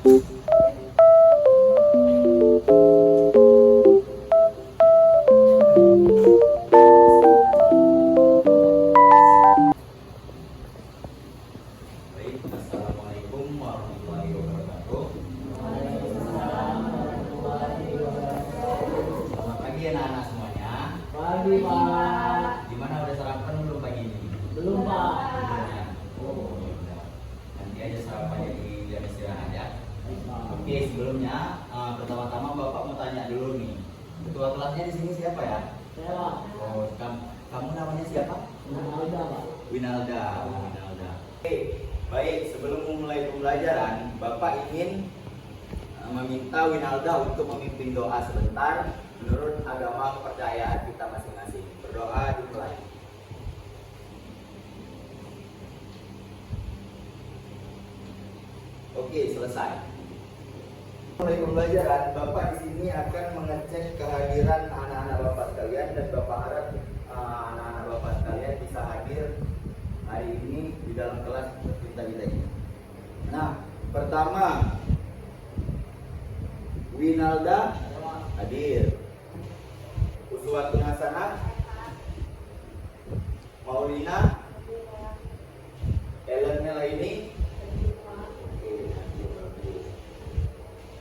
Baik, Assalamualaikum warahmatullahi wabarakatuh. Selamat pagi anak-anak semuanya. Pagi, Pak. Gimana, udah sarapan belum pagi ini? Belum, Pak. Belum ya? Oh, ya udah. Nanti aja sarapannya di jam istirahat ya. Baik, Pak. Oke, sebelumnya pertama-tama Bapak mau tanya dulu nih. Ketua kelasnya di sini siapa ya? Saya, Pak. Oh, kamu namanya siapa? Winalda, Pak. Winalda. Winalda. Oke, baik. Sebelum memulai pembelajaran, Bapak ingin meminta Winalda untuk memimpin doa sebentar menurut agama kepercayaan kita masing-masing. Berdoa dimulai. Oke, selesai. Mulai pembelajaran, Bapak di sini akan mengecek kehadiran anak-anak Bapak sekalian, dan Bapak harap anak-anak Bapak sekalian bisa hadir hari ini di dalam kelas kita ini. Nah, pertama, Winalda hadir. Uswatun Hasanah, Maulina, Ellen Melaini,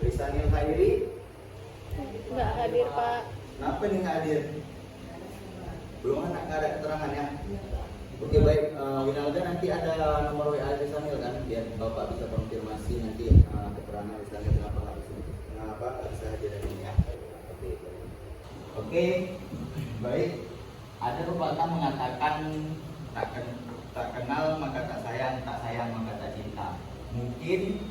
Risanil Khairi. Nggak hadir, Pak. Kenapa nih nggak hadir? Belum ada keterangannya. Oke, baik. Winalda, nanti ada nomor WA Risanil kan, biar Bapak bisa konfirmasi nanti keterangan Risanil kenapa nggak bisa hadir hari ini ya. Oke, baik. Ada pepatah mengatakan tak kenal maka tak sayang maka tak cinta. Mungkin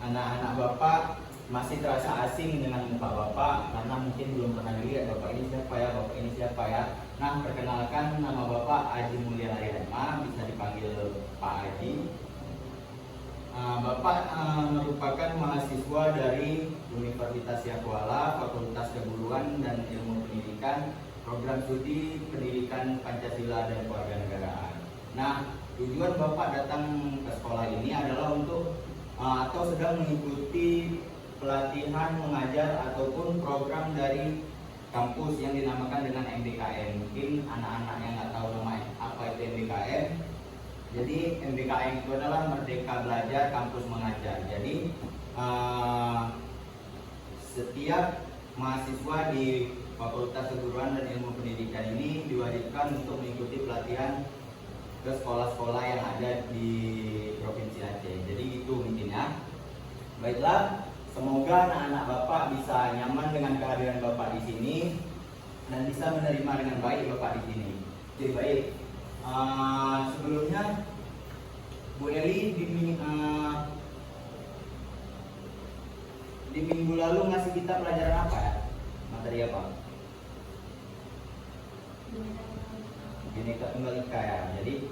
anak-anak Bapak masih terasa asing dengan muka Bapak karena mungkin belum pernah dilihat Bapak ini siapa ya. Nah, perkenalkan, nama Bapak Aji Mulia Haryatma, bisa dipanggil Pak Aji. Bapak merupakan mahasiswa dari Universitas Yahkuala, Fakultas Keguruan dan Ilmu Pendidikan, Program Studi Pendidikan Pancasila dan Kewarganegaraan. Nah, tujuan Bapak datang ke sekolah ini adalah untuk atau sedang mengikuti pelatihan mengajar ataupun program dari kampus yang dinamakan dengan MBKM. Mungkin anak-anak yang nggak tahu nama apa itu MBKM. Jadi MBKM itu adalah Merdeka Belajar Kampus Mengajar. Jadi setiap mahasiswa di Fakultas Keguruan dan Ilmu Pendidikan ini diwajibkan untuk mengikuti pelatihan ke sekolah-sekolah yang ada di Provinsi Aceh. Jadi itu intinya. Baiklah, semoga anak-anak Bapak bisa nyaman dengan kehadiran Bapak di sini dan bisa menerima dengan baik Bapak di sini. Oke, baik. Sebelumnya Bu Eli di minggu lalu ngasih kita pelajaran apa ya? Materi apa? Bineka Tunggal Ika ya. Jadi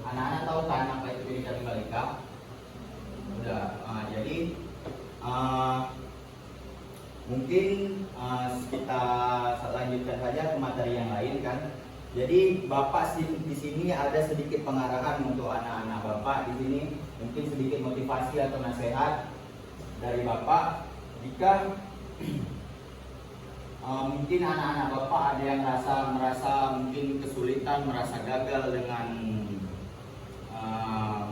anak-anak tahu kan apa itu Bineka Tunggal Ika? Udah. Jadi mungkin kita lanjutkan saja ke materi yang lain kan. Jadi Bapak di sini ada sedikit pengarahan untuk anak-anak Bapak di sini, mungkin sedikit motivasi atau nasihat dari Bapak. Jika mungkin anak-anak Bapak ada yang merasa mungkin kesulitan, merasa gagal dengan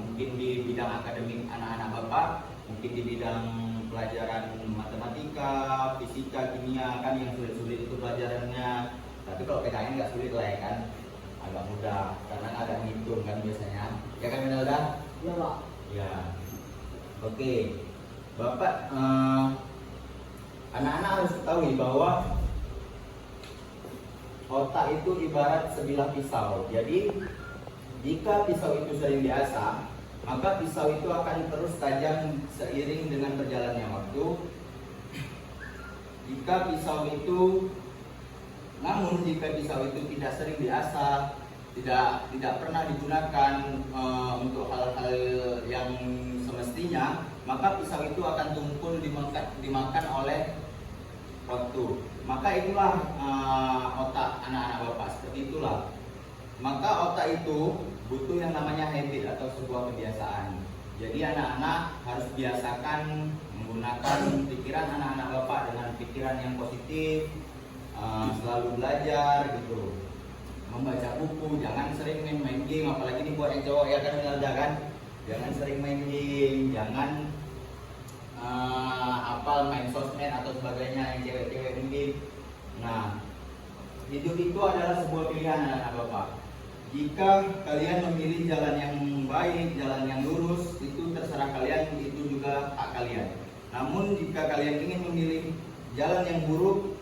mungkin di bidang akademik anak-anak Bapak, mungkin di bidang pelajaran matematika, fisika, kimia kan yang sulit-sulit itu pelajarannya. Tapi kalau PKN nggak sulit lah ya kan, agak mudah karena ada ngitung kan biasanya. Ya kan Winalda? Iya, Pak. Ya. Oke, Bapak, anak-anak harus ketahui bahwa otak itu ibarat sebilah pisau. Jadi jika pisau itu sering diasah, maka pisau itu akan terus tajam seiring dengan berjalannya waktu. Jika pisau itu tidak sering diasah, tidak pernah digunakan untuk hal-hal yang semestinya, maka pisau itu akan tumpul dimakan oleh waktu. Maka itulah otak anak-anak Bapak, seperti itulah. Maka otak itu butuh yang namanya habit atau sebuah kebiasaan. Jadi anak-anak harus biasakan menggunakan pikiran anak-anak Bapak dengan pikiran yang positif, selalu belajar gitu, membaca buku, jangan sering main game, apalagi ini buat yang cowok ya kan Winalda kan, jangan sering main game, jangan main sosmed atau sebagainya yang cewek-cewek mungkin. Nah, hidup itu adalah sebuah pilihan anak-anak Bapak. Jika kalian memilih jalan yang baik, jalan yang lurus, itu terserah kalian, itu juga hak kalian. Namun jika kalian ingin memilih jalan yang buruk,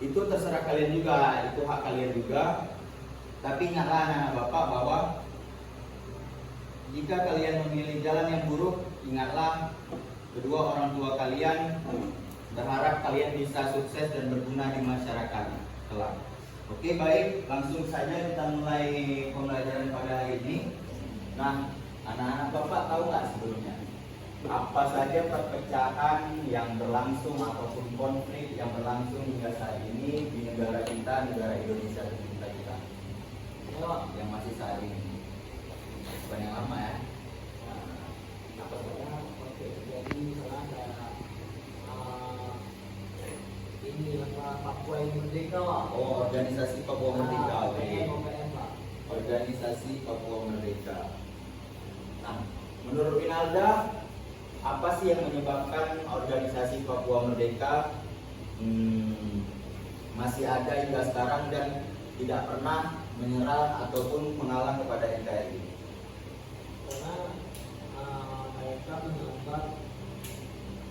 itu terserah kalian juga, itu hak kalian juga. Tapi ingatlah anak-anak Bapak bahwa jika kalian memilih jalan yang buruk, ingatlah kedua orang tua kalian berharap kalian bisa sukses dan berguna di masyarakat kelak. Oke, baik, langsung saja kita mulai pembelajaran pada hari ini. Nah, anak-anak Bapak tahu nggak sebelumnya apa saja perpecahan yang berlangsung ataupun konflik yang berlangsung hingga saat ini di negara kita, negara Indonesia tercinta kita, yang masih saat ini? Bukan yang lama ya. Apa saja? Oke, jadi misalnya ini Papua yang merdeka, Pak. Oh, organisasi Papua Merdeka. Oke. OPM, Pak. Organisasi Papua Merdeka. Nah, menurut Winalda, apa sih yang menyebabkan organisasi Papua Merdeka masih ada hingga sekarang dan tidak pernah menyerah ataupun mengalah kepada NKRI? Karena mereka menganggap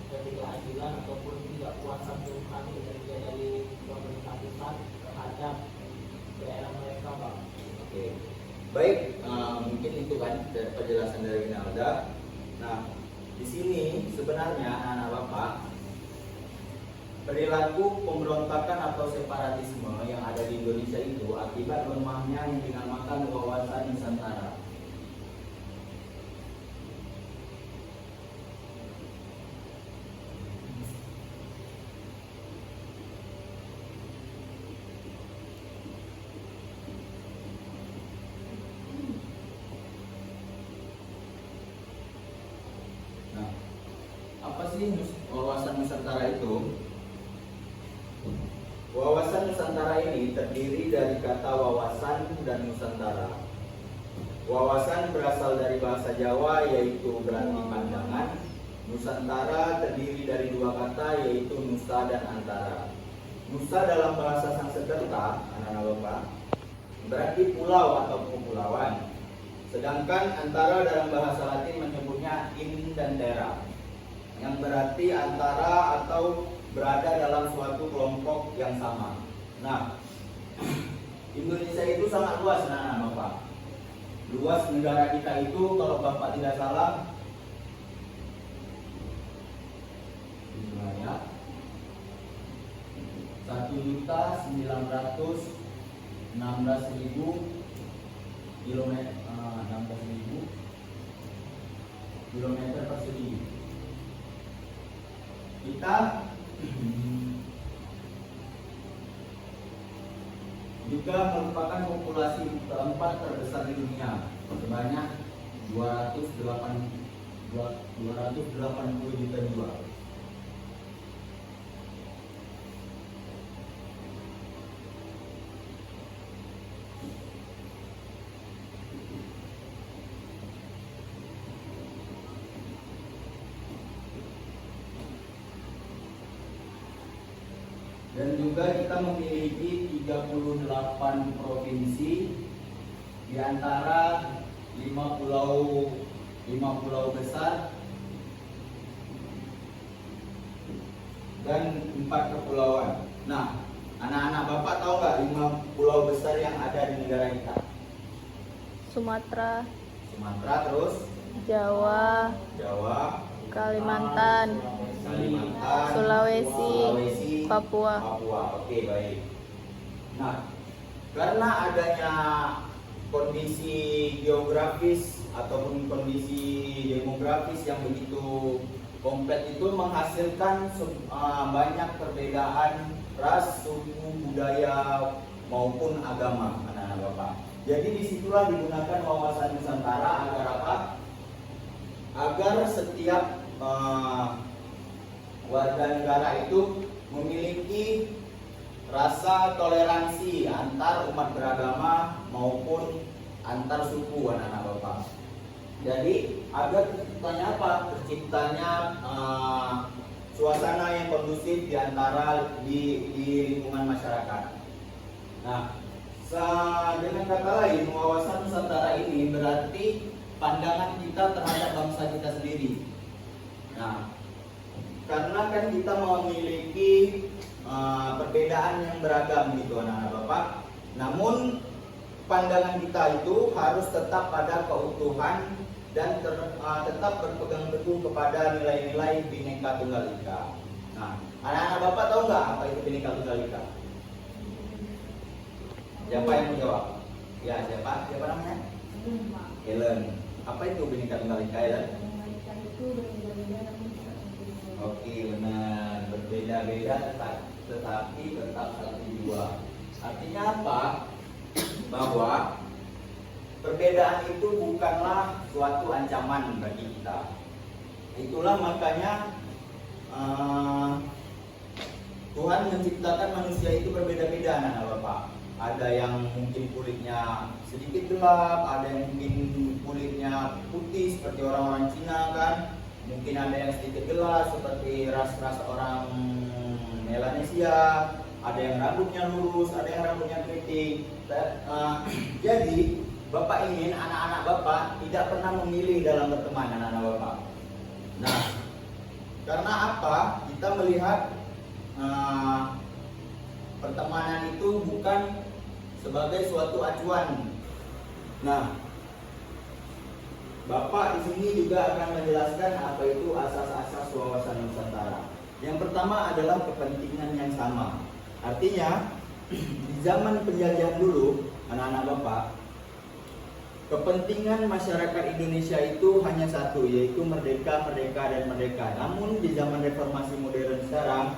ketidakadilan ataupun tidak puasan Tuhan kinerja dari pemerintah pusat terhadap daerah mereka, Pak. Oke, baik, mungkin itu kan penjelasan dari Winalda. Nah, di sini sebenarnya anak-anak Bapak, perilaku pemberontakan atau separatisme yang ada di Indonesia itu akibat lemahnya yang dinamakan wawasan Nusantara. Apa sih wawasan Nusantara itu? Wawasan Nusantara ini terdiri dari kata wawasan dan Nusantara. Wawasan berasal dari bahasa Jawa yaitu berarti pandangan. Nusantara terdiri dari dua kata yaitu nusa dan antara. Nusa dalam bahasa Sanskerta, anak-anak Bapak, berarti pulau atau kepulauan. Sedangkan antara dalam bahasa Latin menyebutnya in dan terra, yang berarti antara atau berada dalam suatu kelompok yang sama. Nah, Indonesia itu sangat luas, nah Bapak. Luas negara kita itu kalau Bapak tidak salah, ya, 1.916.000 kilometer, 16.000 kilometer persegi. Kita juga merupakan populasi keempat terbesar di dunia, sebanyak 280 juta jiwa. Dan juga kita memiliki 38 provinsi, di antara 5 pulau besar dan 4 kepulauan. Nah, anak-anak Bapak tahu nggak 5 pulau besar yang ada di negara kita? Sumatera, Terus Jawa, Kalimantan, Sulawesi, Papua. Oke, baik. Nah, karena adanya kondisi geografis ataupun kondisi demografis yang begitu kompleks itu menghasilkan banyak perbedaan ras, suku, budaya maupun agama, anak-anak Bapak. Jadi disitulah digunakan wawasan Nusantara agar apa? agar setiap warga negara itu memiliki rasa toleransi antar umat beragama maupun antar suku, anak-anak Bapak. Jadi agar terciptanya apa? Terciptanya suasana yang kondusif di antara di lingkungan masyarakat. Nah, dengan kata lain, wawasan Nusantara ini berarti pandangan kita terhadap bangsa kita sendiri. Nah, karena kan kita memiliki perbedaan yang beragam gitu, anak-anak Bapak. Namun pandangan kita itu harus tetap pada keutuhan dan tetap berpegang teguh kepada nilai-nilai Bhinneka Tunggal Ika. Nah, anak-anak Bapak tahu nggak apa itu Bhinneka Tunggal Ika? Siapa yang menjawab? Ya, siapa? Siapa namanya? Helen. Apa itu Bhinneka Tunggal Ika, Helen? Oke, benar. Berbeda-beda tetapi tetap satu jiwa. Artinya apa? Bahwa perbedaan itu bukanlah suatu ancaman bagi kita. Itulah makanya Tuhan menciptakan manusia itu berbeda-beda, anak-anak Bapak. Ada yang mungkin kulitnya sedikit gelap, ada yang mungkin kulitnya putih seperti orang-orang Cina kan. Mungkin ada yang sedikit gelap seperti ras-ras orang Melanesia, ada yang rambutnya lurus, ada yang rambutnya keriting. Jadi Bapak ingin anak-anak Bapak tidak pernah memilih dalam berteman, anak-anak Bapak. Nah, karena apa? Kita melihat pertemanan itu bukan sebagai suatu acuan. Nah, Bapak di sini juga akan menjelaskan apa itu asas-asas wawasan Nusantara. Yang pertama adalah kepentingan yang sama. Artinya, di zaman penjajahan dulu, anak-anak Bapak, kepentingan masyarakat Indonesia itu hanya satu, yaitu merdeka, merdeka, dan merdeka. Namun di zaman reformasi modern sekarang,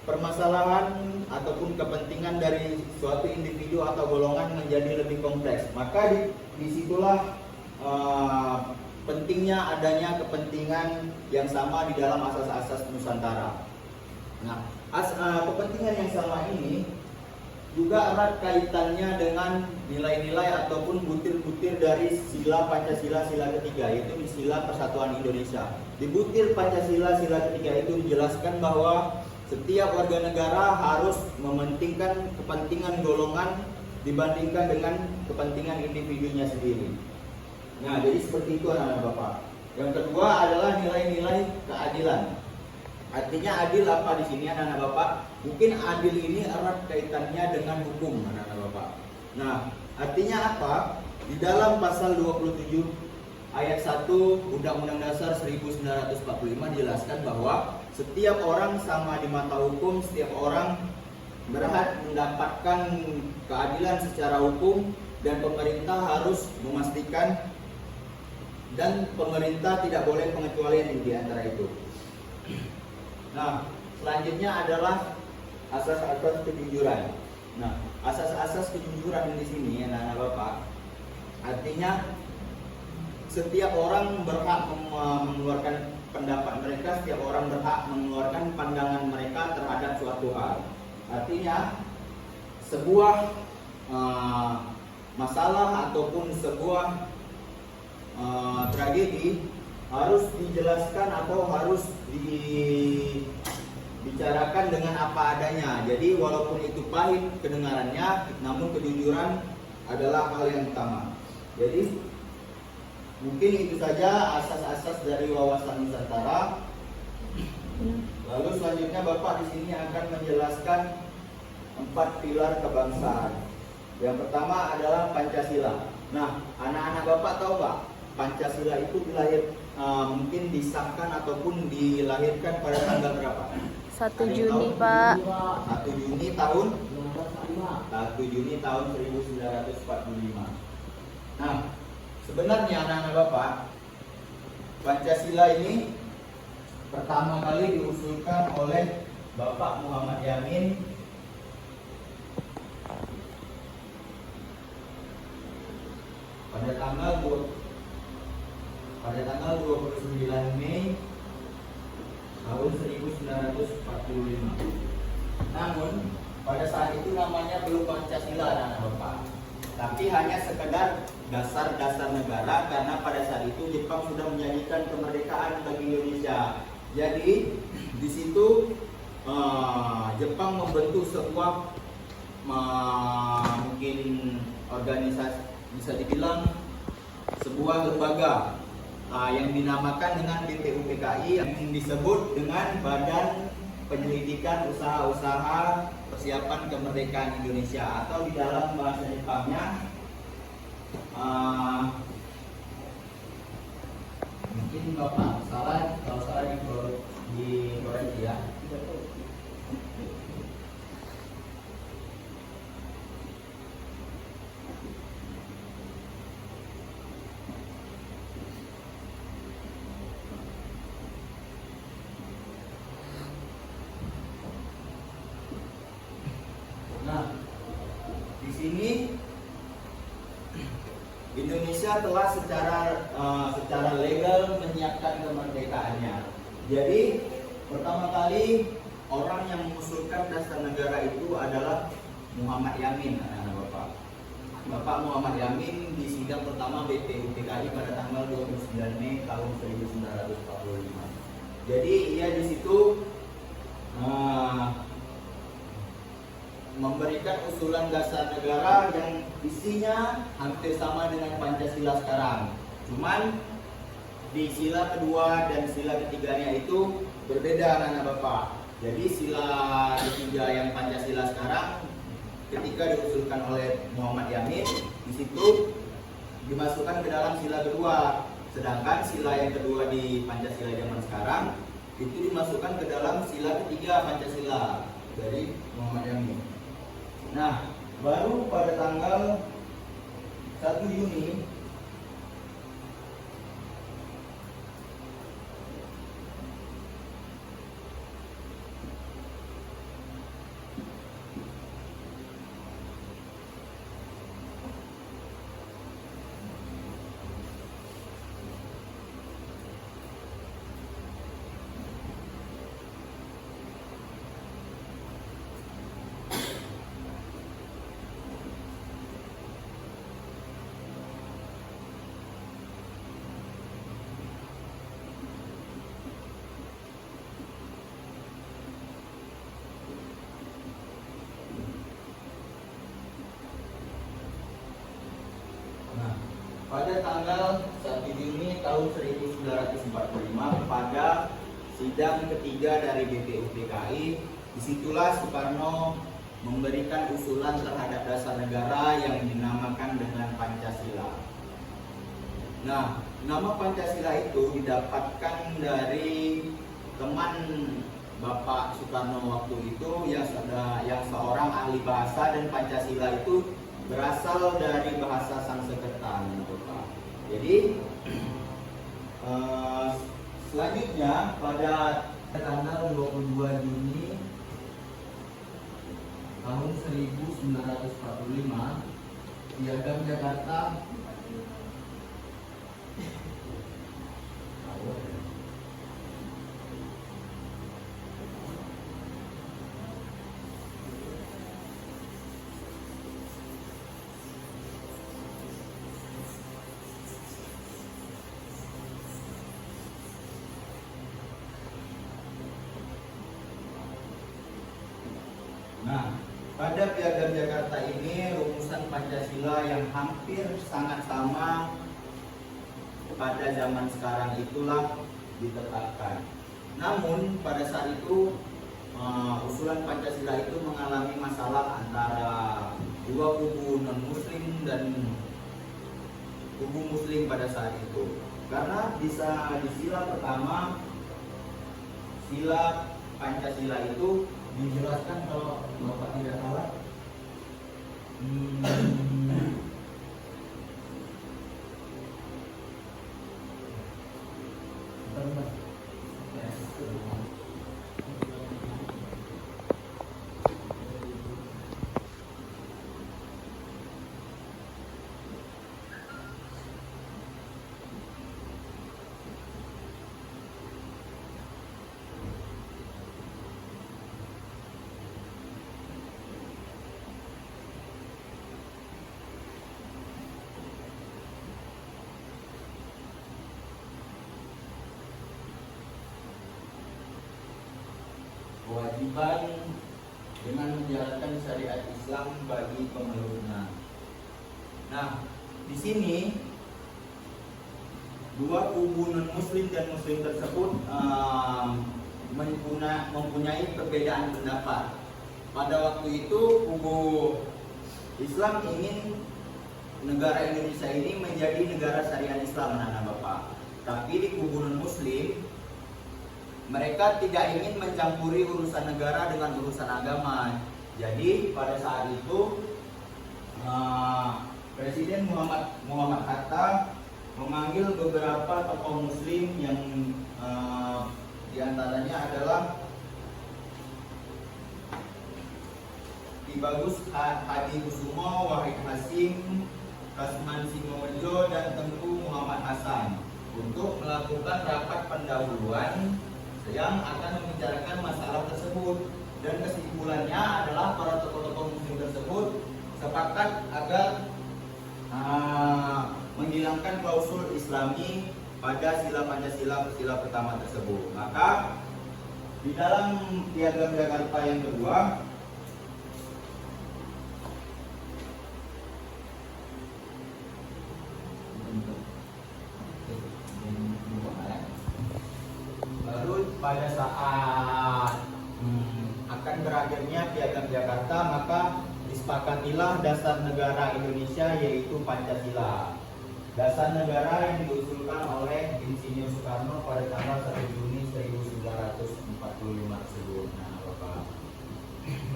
permasalahan ataupun kepentingan dari suatu individu atau golongan menjadi lebih kompleks. Maka disitulah pentingnya adanya kepentingan yang sama di dalam asas-asas Nusantara. Nah, kepentingan yang sama ini juga erat kaitannya dengan nilai-nilai ataupun butir-butir dari sila Pancasila sila ketiga, yaitu sila Persatuan Indonesia. Di butir Pancasila sila ketiga itu dijelaskan bahwa setiap warga negara harus mementingkan kepentingan golongan dibandingkan dengan kepentingan individunya sendiri. Nah, jadi seperti itu anak-anak Bapak. Yang kedua adalah nilai-nilai keadilan. Artinya adil apa di sini anak-anak Bapak? Mungkin adil ini erat kaitannya dengan hukum anak-anak Bapak. Nah, artinya apa? Di dalam pasal 27 ayat 1 Undang-Undang Dasar 1945 dijelaskan bahwa setiap orang sama di mata hukum, setiap orang berhak mendapatkan keadilan secara hukum, dan pemerintah harus memastikan dan pemerintah tidak boleh pengecualian di antara itu. Nah, selanjutnya adalah asas-asas kejujuran. Nah, asas-asas kejujuran di sini anak-anak Bapak, artinya setiap orang berhak mengeluarkan pendapat mereka, setiap orang berhak mengeluarkan pandangan mereka terhadap suatu hal. Artinya sebuah masalah ataupun sebuah tragedi harus dijelaskan atau harus dibicarakan dengan apa adanya. Jadi walaupun itu pahit kedengarannya, namun kejujuran adalah hal yang utama. Jadi mungkin itu saja asas-asas dari wawasan Nusantara. Lalu selanjutnya Bapak di sini akan menjelaskan 4 pilar kebangsaan. Yang pertama adalah Pancasila. Nah, anak-anak Bapak tahu nggak? Pancasila itu mungkin disahkan ataupun dilahirkan pada tanggal berapa? 1 Juni, Pak. 1 Juni tahun 1 Juni tahun 1945. Nah, sebenarnya anak-anak Bapak, Pancasila ini pertama kali diusulkan oleh Bapak Muhammad Yamin pada pada tanggal 29 Mei tahun 1945. Namun pada saat itu namanya belum Pancasila anak Bapak, tapi hanya sekedar dasar-dasar negara karena pada saat itu Jepang sudah menjanjikan kemerdekaan bagi Indonesia. Jadi di situ Jepang membentuk sebuah mungkin organisasi, bisa dibilang sebuah lembaga yang dinamakan dengan BPUPKI yang disebut dengan Badan Penyelidikan Usaha-Usaha Persiapan Kemerdekaan Indonesia, atau di dalam bahasa Jepangnya mungkin Bapak salah, kalau salah dikoreksi ya. Nah, di sini Indonesia telah secara legal menyiapkan kemerdekaannya. Jadi pertama kali orang yang mengusulkan dasar negara itu adalah Muhammad Yamin, anak-anak Bapak. Bapak Muhammad Yamin di sidang pertama BPUPKI pada tanggal 29 Mei tahun 1945. Jadi ia di situ memberikan usulan dasar negara yang isinya hampir sama dengan Pancasila sekarang. Cuman di sila kedua dan sila ketiganya itu berbeda anak-anak Bapak. Jadi sila ketiga yang Pancasila sekarang ketika diusulkan oleh Muhammad Yamin, di situ dimasukkan ke dalam sila kedua. Sedangkan sila yang kedua di Pancasila zaman sekarang itu dimasukkan ke dalam sila ketiga Pancasila dari Muhammad Yamin. Nah, baru pada tanggal 1 Juni pada tanggal 1 Juni tahun 1945 pada sidang ketiga dari BPUPKI, disitulah Soekarno memberikan usulan terhadap dasar negara yang dinamakan dengan Pancasila. Nah, nama Pancasila itu didapatkan dari teman Bapak Soekarno waktu itu yang seorang ahli bahasa, dan Pancasila itu berasal dari bahasa Sanskerta, Bapak. Jadi selanjutnya pada tanggal 22 Juni tahun 1945 Piagam Jakarta pada Piagam Jakarta ini rumusan Pancasila yang hampir sangat sama pada zaman sekarang itulah ditetapkan. Namun pada saat itu usulan Pancasila itu mengalami masalah antara dua kubu non-muslim dan kubu muslim pada saat itu. Karena di sila pertama, sila Pancasila itu dijelaskan, kalau Bapak tidak salah, kewajiban dengan menjalankan syariat Islam bagi pemeluknya. Nah, di sini dua kubu non muslim dan muslim tersebut mempunyai perbedaan pendapat. Pada waktu itu kubu Islam ingin negara Indonesia ini menjadi negara syariat Islam, anak-anak Bapak. Tapi di kubu non muslim mereka tidak ingin mencampuri urusan negara dengan urusan agama. Jadi pada saat itu Presiden Muhammad Hatta memanggil beberapa tokoh muslim yang diantaranya adalah Ki Bagus Hadi Kusumo, Wahid Hasim, Kasman Simorejo, dan Tengku Muhammad Hasan untuk melakukan rapat pendahuluan yang akan membicarakan masalah tersebut. Dan kesimpulannya adalah para tokoh-tokoh muslim tersebut sepakat agar menghilangkan klausul Islami pada sila Pancasila pertama tersebut. Maka di dalam Piagam Jakarta yang kedua baru pada saat akan berakhirnya Piagam Jakarta, maka disepakatilah dasar negara Indonesia, yaitu Pancasila. Dasar negara yang diusulkan oleh Insinyur Soekarno pada tanggal 1 Juni 1945 tersebut.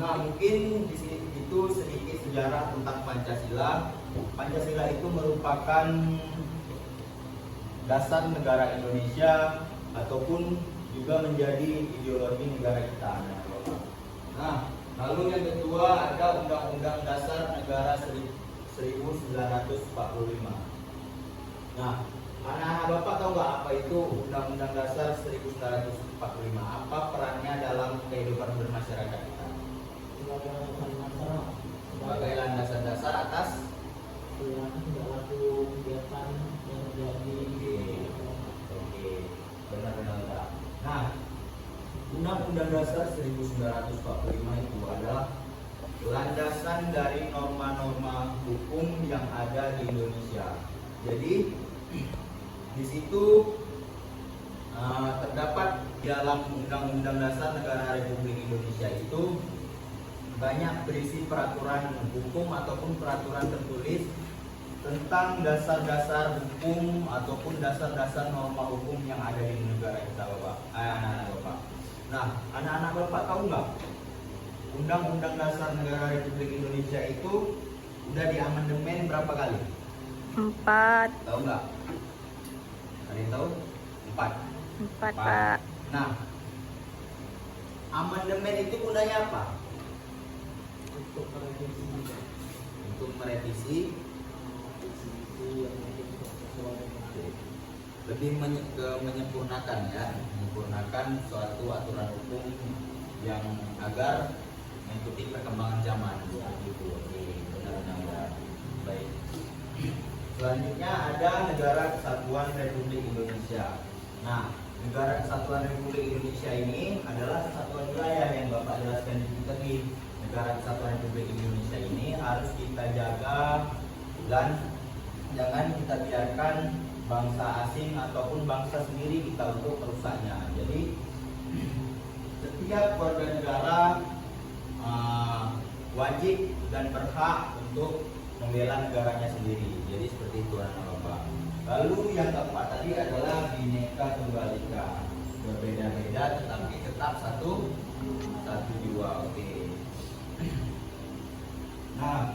Nah, mungkin di sini itu sedikit sejarah tentang Pancasila. Pancasila itu merupakan dasar negara Indonesia ataupun juga menjadi ideologi negara kita. Nah, lalu yang kedua ada Undang-Undang Dasar Negara 1945. Nah, anak-anak Bapak tahu nggak apa itu Undang-Undang Dasar 1945? Apa perannya dalam kehidupan bermasyarakat kita? Sebagai landasan dasar atas perilaku kegiatan yang terjadi. Oke, benar-benar. Nah, Undang-Undang Dasar 1945 itu adalah landasan dari norma-norma hukum yang ada di Indonesia. Jadi di situ terdapat dalam Undang-Undang Dasar Negara Republik Indonesia itu banyak berisi peraturan hukum ataupun peraturan tertulis tentang dasar-dasar hukum ataupun dasar-dasar norma hukum yang ada di negara kita, Bapak. Anak-anak Bapak. Nah, anak-anak Bapak tahu nggak? Undang-Undang Dasar Negara Republik Indonesia itu udah diamandemen berapa kali? 4. Tahu nggak? Ada yang tahu? 4. 4, Pak. Nah, amandemen itu gunanya apa? Untuk merevisi lebih menyempurnakan ya, menyempurnakan suatu aturan hukum yang agar mengikuti perkembangan zaman gitu. Oke, benar-benar baik. Selanjutnya ada Negara Kesatuan Republik Indonesia. Nah, Negara Kesatuan Republik Indonesia ini adalah kesatuan wilayah yang Bapak jelaskan di tadi. Negara Kesatuan Republik Indonesia ini harus kita jaga dan jangan kita biarkan bangsa asing ataupun bangsa sendiri kita untuk merusaknya. Jadi setiap warga negara wajib dan berhak untuk membela negaranya sendiri. Jadi seperti itu anak Bapak. Lalu yang keempat tadi adalah Bhinneka Tunggal Ika. Berbeda-beda tetapi tetap satu jiwa. Oke. Nah,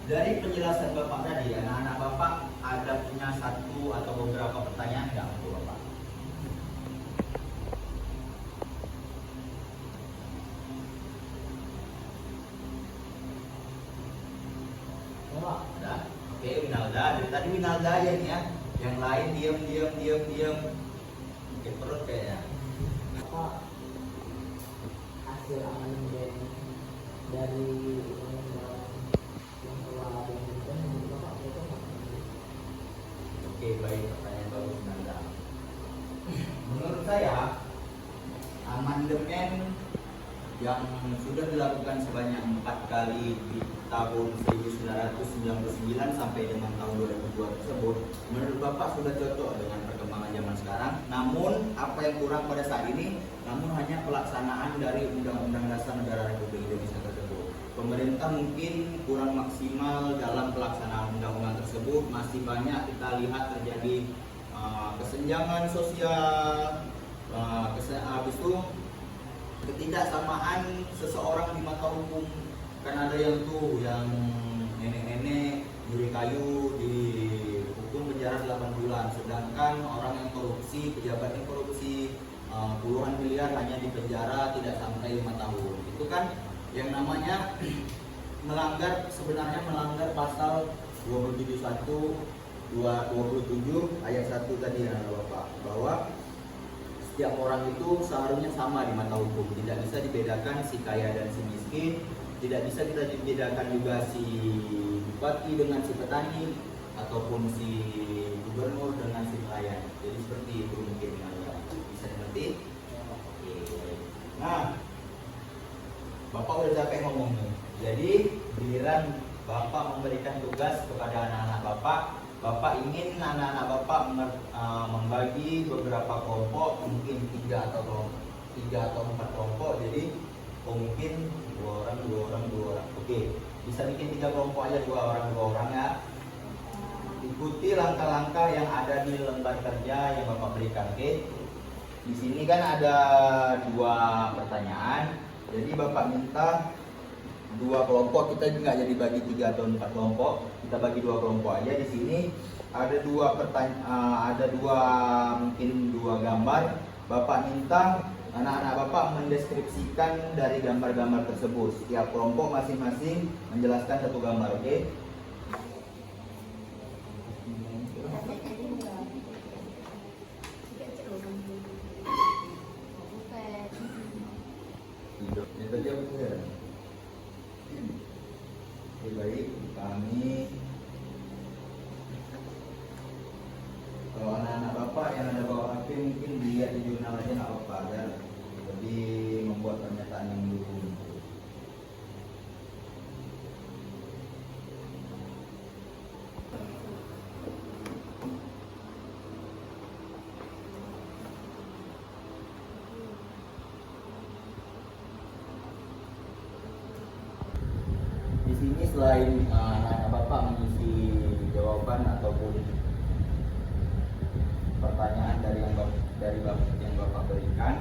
dari penjelasan Bapak tadi, anak-anak Bapak ada punya satu atau beberapa pertanyaan nggak untuk Bapak? Ada? Oke, Winalda. Dari tadi Winalda yang lain diam. Oke, perut kayaknya. Apa hasil amandemen dari undang-undang yang telah diumumkan menurut Bapak itu apa? Oke, baik, pertanyaan bagus Nanda. Menurut saya amandemen yang sudah dilakukan sebanyak 4 kali di tahun 1999 sampai dengan tahun 2002 tersebut, menurut Bapak sudah cocok dengan perkembangan zaman sekarang. Namun apa yang kurang pada saat ini, namun hanya pelaksanaan dari Undang-Undang Dasar Negara Republik Indonesia tersebut. Pemerintah mungkin kurang maksimal dalam pelaksanaan undang-undang tersebut. Masih banyak kita lihat terjadi kesenjangan sosial, habis itu ketidaksamaan seseorang di mata hukum. Kan ada yang nenek-nenek nyuri kayu dihukum penjara 8 bulan, sedangkan orang yang korupsi, pejabat yang korupsi puluhan miliar hanya di penjara tidak sampai 5 tahun. Itu kan yang namanya sebenarnya melanggar pasal 27 ayat 1 tadi ya Bapak, bahwa setiap orang itu seharusnya sama di mata hukum, tidak bisa dibedakan si kaya dan si miskin, tidak bisa kita dibedakan juga si bupati dengan si petani, ataupun si gubernur dengan si nelayan. Jadi seperti itu mungkin ya, bisa dimengerti. Oke. Nah, Bapak udah capek ngomong nih. Jadi giliran Bapak memberikan tugas kepada anak-anak Bapak ingin anak-anak Bapak membagi beberapa kelompok, mungkin 3 atau 4 kelompok. Jadi mungkin 2 orang. Oke, bisa bikin 3 kelompok aja, 2 orang ya. Ikuti langkah-langkah yang ada di lembar kerja yang Bapak berikan. Oke. Di sini kan ada 2 pertanyaan. Jadi Bapak minta 2 kelompok, kita nggak jadi bagi 3 atau 4 kelompok, kita bagi 2 kelompok aja. Di sini ada 2 mungkin 2 gambar. Bapak minta anak-anak Bapak mendeskripsikan dari gambar-gambar tersebut. Setiap kelompok masing-masing menjelaskan 1 gambar, oke? Baik, kami kalau anak-anak Bapak yang ada bawa HP mungkin dilihat di jurnal aja nggak apa-apa ya, lebih membuat pernyataan yang mendukung. Di sini selain anak-anak Bapak mengisi jawaban ataupun pertanyaan yang Bapak berikan,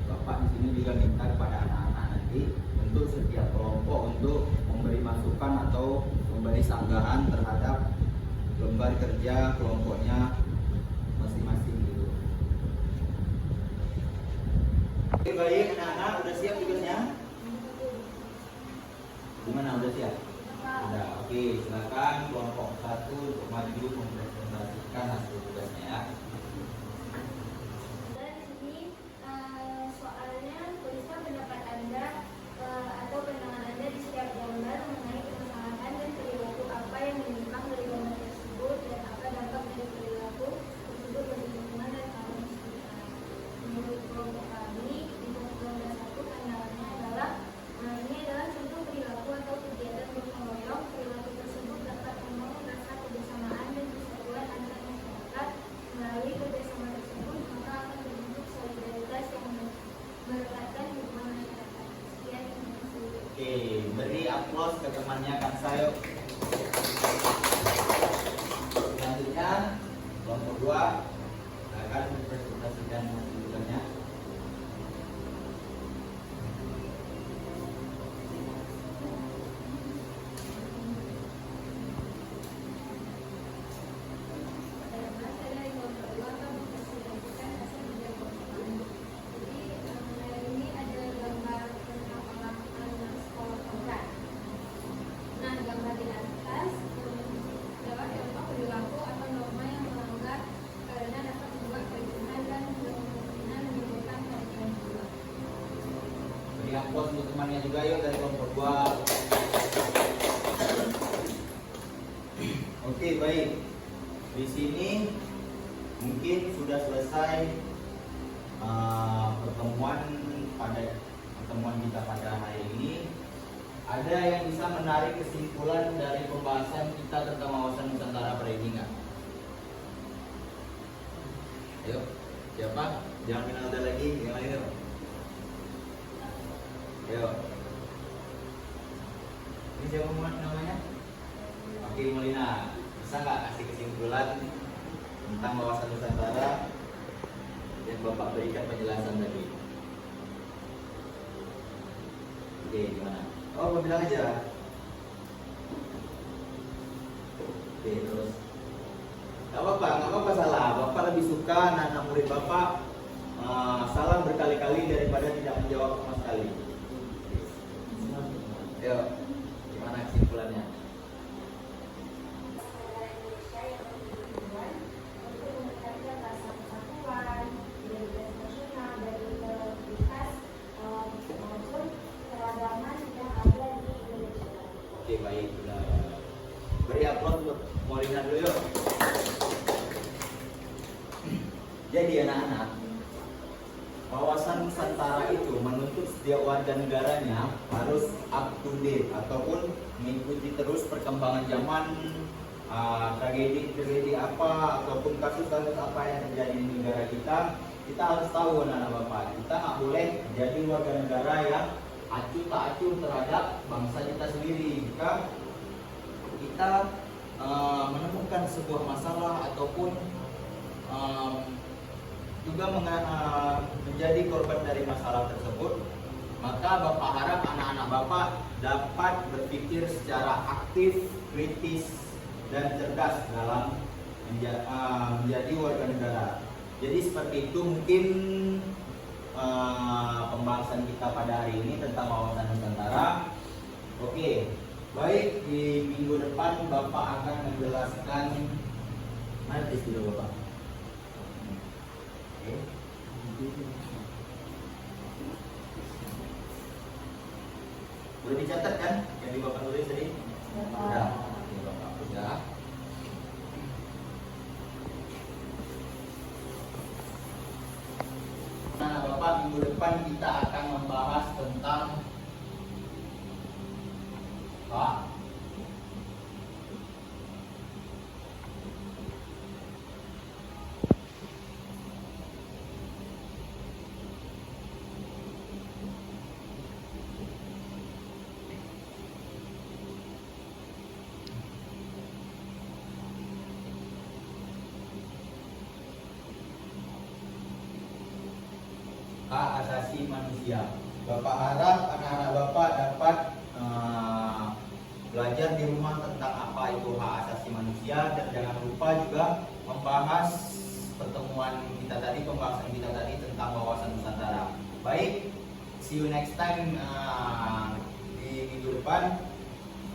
Bapak di sini juga minta kepada anak-anak nanti untuk setiap kelompok untuk memberi masukan atau memberi sanggahan terhadap lembar kerja kelompoknya masing-masing gitu. Oke, baik anak-anak, udah siap tugasnya? Gimana, udah siap? Udah, oke, silakan kelompok 1 untuk maju mempresentasikan hasil tugasnya ya. Dan ini soalnya tuliskan pendapat Anda atau pandangan Anda di setiap gambar mengenai permasalahan dan perilaku apa yang menyimpang dari gambar tersebut dan apa dampak dari perilaku tersebut bagi lingkungan dan alam sekitar. Menurut kelompok kami, di gambar 1 pandangannya adalah ini adalah contoh perilaku atau kegiatan gotong royong. Perilaku tersebut dapat membangun rasa kebersamaan dan persatuan antar masyarakat. Melalui kerjasama tersebut, maka akan terbentuk solidaritas yang merekatkan hubungan masyarakat. Sekian, terima kasih. Oke, beri aplaus ke temannya Kang Sayo. Selanjutnya, kelompok 2 akan mempresentasikan hasil tugasnya. Yang pos untuk temannya juga yuk dari kelompok 2. Oke, baik. Di sini mungkin sudah selesai pertemuan pada pertemuan kita pada hari ini. Ada yang bisa menarik kesimpulan dari pembahasan kita tentang wawasan Nusantara pada ini nggak? Ayo, siapa? Jangan kenal ada lagi, yang lain yuk. Ayo. Ini siapa namanya? Oke, Molina. Bisa nggak kasih kesimpulan tentang wawasan Nusantara yang Bapak berikan penjelasan tadi? Oke, gimana? Oh, mau bilang aja. Oke, terus. Gak apa-apa salah. Bapak lebih suka anak murid Bapak salah berkali-kali daripada tidak menjawab sama sekali. Ayo, gimana kesimpulannya? Indonesia yang lebih bertujuan untuk meningkatkan rasa persatuan, identitas nasional, dan integritas maupun keragaman yang ada di Indonesia. Oke, baik. Beri aplaus untuk Molina dulu yuk. Jadi anak-anak, wawasan Nusantara itu menuntut setiap warga negaranya harus up to date ataupun mengikuti terus perkembangan zaman, tragedi apa ataupun kasus-kasus apa yang terjadi di negara kita. Kita harus tahu anak-anak Bapak, kita nggak boleh jadi warga negara yang acuh tak acuh terhadap bangsa kita sendiri. Jika kita menemukan sebuah masalah ataupun juga menjadi korban dari masalah tersebut, maka Bapak harap anak-anak Bapak dapat berpikir secara aktif, kritis, dan cerdas dalam menjadi warga negara. Jadi seperti itu mungkin pembahasan kita pada hari ini tentang wawasan Nusantara. Oke, baik, di minggu depan Bapak akan menjelaskan mana tes dulu Bapak. Oke. Boleh dicatat kan yang di Bapak tulis tadi? Sudah. Oke, Bapak sudah. Nah, Bapak, minggu depan kita akan membahas tentang hak asasi manusia. Bapak harap anak-anak Bapak dapat belajar di rumah tentang apa itu hak asasi manusia, dan jangan lupa juga membahas pembahasan kita tadi tentang wawasan Nusantara. Baik, see you next time di minggu depan.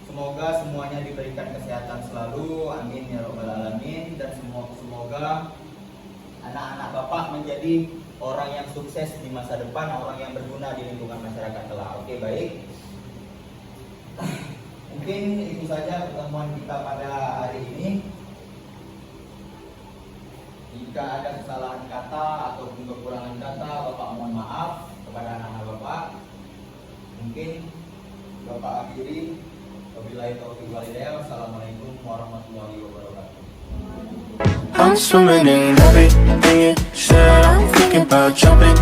Semoga semuanya diberikan kesehatan selalu, amin ya robbal alamin, dan semoga anak-anak Bapak menjadi orang yang sukses di masa depan, orang yang berguna di lingkungan masyarakat kelak. Oke, baik. Mungkin itu saja pertemuan kita pada hari ini. Jika ada kesalahan kata ataupun kekurangan kata, Bapak mohon maaf kepada anak-anak Bapak. Mungkin Bapak akhiri. Wabillahi taufiq wal hidayah. Wassalamualaikum warahmatullahi wabarakatuh. I'm swimming in everything you said. I'm thinking about jumping